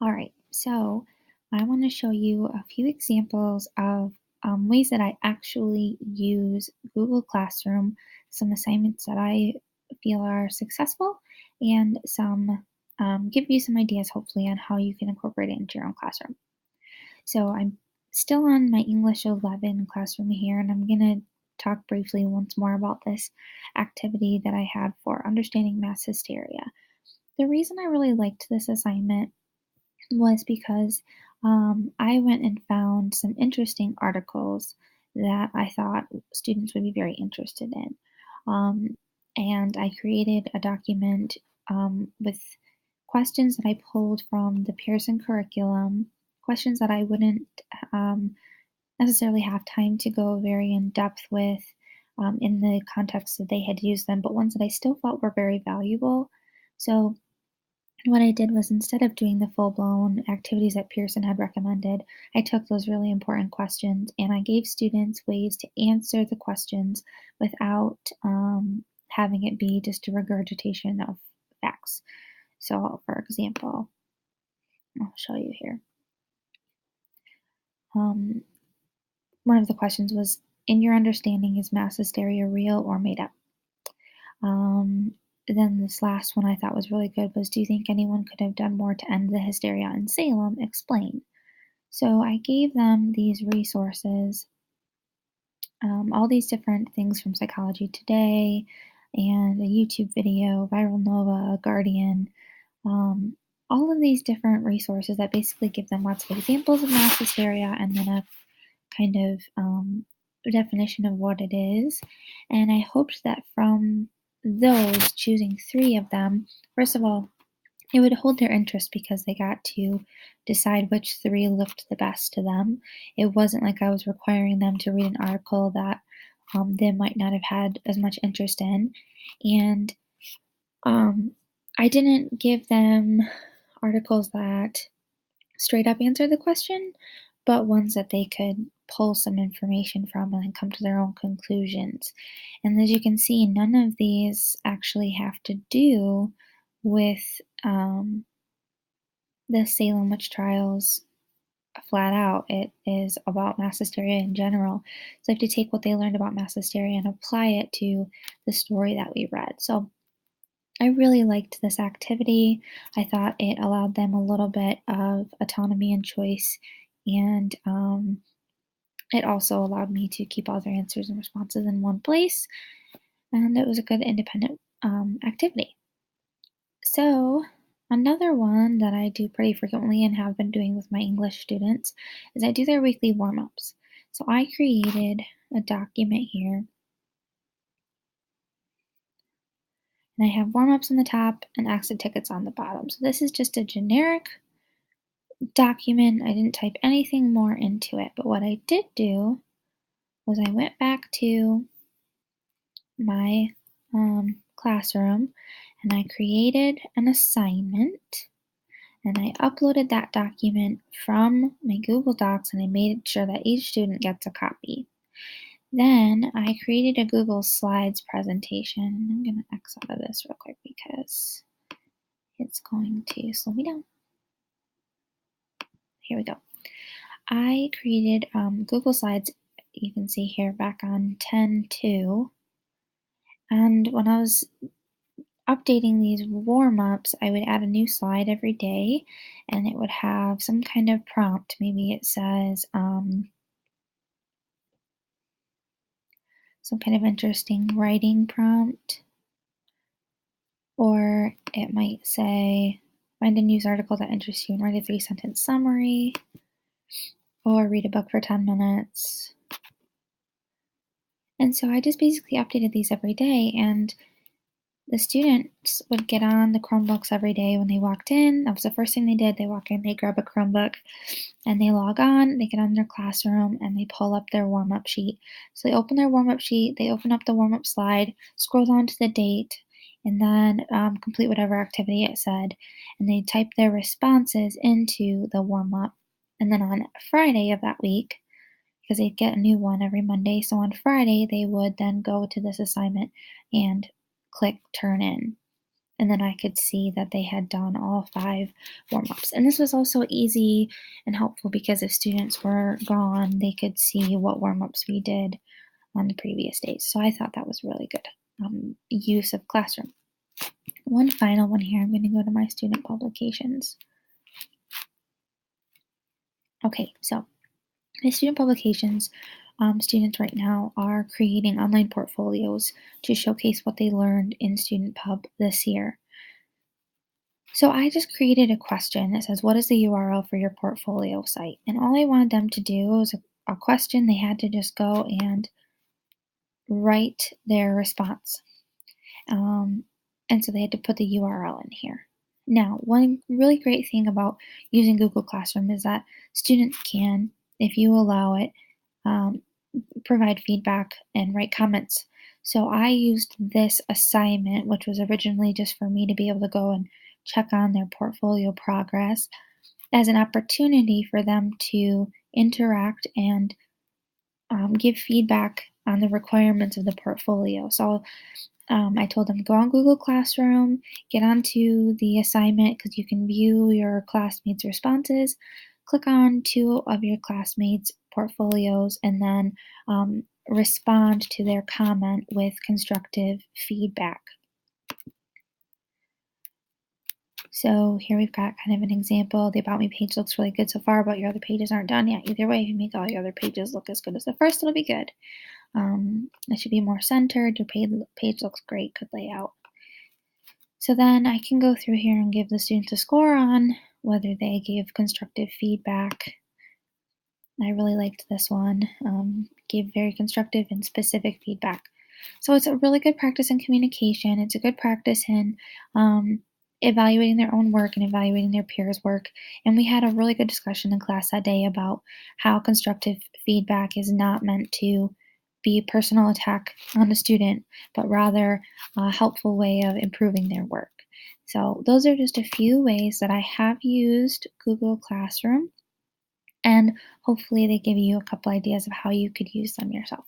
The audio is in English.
All right, so I want to show you a few examples of ways that I actually use Google Classroom, some assignments that I feel are successful, and some give you some ideas, hopefully, on how you can incorporate it into your own classroom. So I'm still on my English 11 classroom here, and I'm going to talk briefly once more about this activity that I had for understanding mass hysteria. The reason I really liked this assignment was because I went and found some interesting articles that I thought students would be very interested in. Um, and I created a document with questions that I pulled from the Pearson curriculum, questions that I wouldn't um, necessarily have time to go very in depth with in the context that they had used them, but ones that I still felt were very valuable. So what I did was instead of doing the full-blown activities that Pearson had recommended, I took those really important questions and I gave students ways to answer the questions without having it be just a regurgitation of facts. So, for example, I'll show you here. Um, One of the questions was, in your understanding, is mass hysteria real or made up? Um, then this last one I thought was really good was, do you think anyone could have done more to end the hysteria in Salem? Explain. So I gave them these resources, all these different things from Psychology Today and a YouTube video, Viral Nova, Guardian, um, all of these different resources that basically give them lots of examples of mass hysteria and then a kind of definition of what it is. And I hoped that from those, choosing three of them, first of all, it would hold their interest because they got to decide which three looked the best to them. It wasn't like I was requiring them to read an article that they might not have had as much interest in. And um, I didn't give them articles that straight up answer the question, but ones that they could pull some information from and then come to their own conclusions. And as you can see, none of these actually have to do with the Salem witch trials flat out. It is about mass hysteria in general. So I have to take what they learned about mass hysteria and apply it to the story that we read. So I really liked this activity. I thought it allowed them a little bit of autonomy and choice, and it also allowed me to keep all their answers and responses in one place, and it was a good independent activity. So, another one that I do pretty frequently and have been doing with my English students is I do their weekly warm ups. So, I created a document here, and I have warm ups on the top and exit tickets on the bottom. So, this is just a generic document. I didn't type anything more into it, but what I did do was I went back to my classroom and I created an assignment and I uploaded that document from my Google Docs and I made sure that each student gets a copy. Then I created a Google Slides presentation. I'm going to X out of this real quick because it's going to slow me down. Here we go. I created Google Slides, you can see here back on 10/2. And when I was updating these warm-ups, I would add a new slide every day and it would have some kind of prompt. Maybe it says some kind of interesting writing prompt, or it might say find a news article that interests you and write a 3-sentence summary, or read a book for 10 minutes. And so I just basically updated these every day, and the students would get on the Chromebooks every day when they walked in. That was the first thing they did. They walk in, they grab a Chromebook, and they log on, they get on their classroom, and they pull up their warm-up sheet. So they open their warm-up sheet, they open up the warm-up slide, scroll down to the date, and then complete whatever activity it said. And they type their responses into the warm-up. And then on Friday of that week, because they'd get a new one every Monday, so on Friday they would then go to this assignment and click turn in. And then I could see that they had done all 5 warm-ups. And this was also easy and helpful because if students were gone, they could see what warm-ups we did on the previous days. So I thought that was really good use of Classroom. One final one here. I'm going to go to my student publications. Okay, so my student publications, students right now are creating online portfolios to showcase what they learned in Student Pub this year. So I just created a question that says, what is the URL for your portfolio site? And all I wanted them to do was a question. They had to just go and write their response. And so they had to put the URL in here. Now, one really great thing about using Google Classroom is that students can, if you allow it, um, provide feedback and write comments. So I used this assignment, which was originally just for me to be able to go and check on their portfolio progress, as an opportunity for them to interact and give feedback on the requirements of the portfolio. So I told them go on Google Classroom, get onto the assignment because you can view your classmates' responses. Click on 2 of your classmates' portfolios and then respond to their comment with constructive feedback. So here we've got kind of an example. The About Me page looks really good so far, but your other pages aren't done yet. Either way, if you make all your other pages look as good as the first, it'll be good. It should be more centered. Your page looks great, good layout. So then I can go through here and give the students a score on whether they gave constructive feedback. I really liked this one. Gave very constructive and specific feedback. So it's a really good practice in communication. It's a good practice in evaluating their own work and evaluating their peers' work. And we had a really good discussion in class that day about how constructive feedback is not meant to be a personal attack on the student, but rather a helpful way of improving their work. So those are just a few ways that I have used Google Classroom, and hopefully they give you a couple ideas of how you could use them yourself.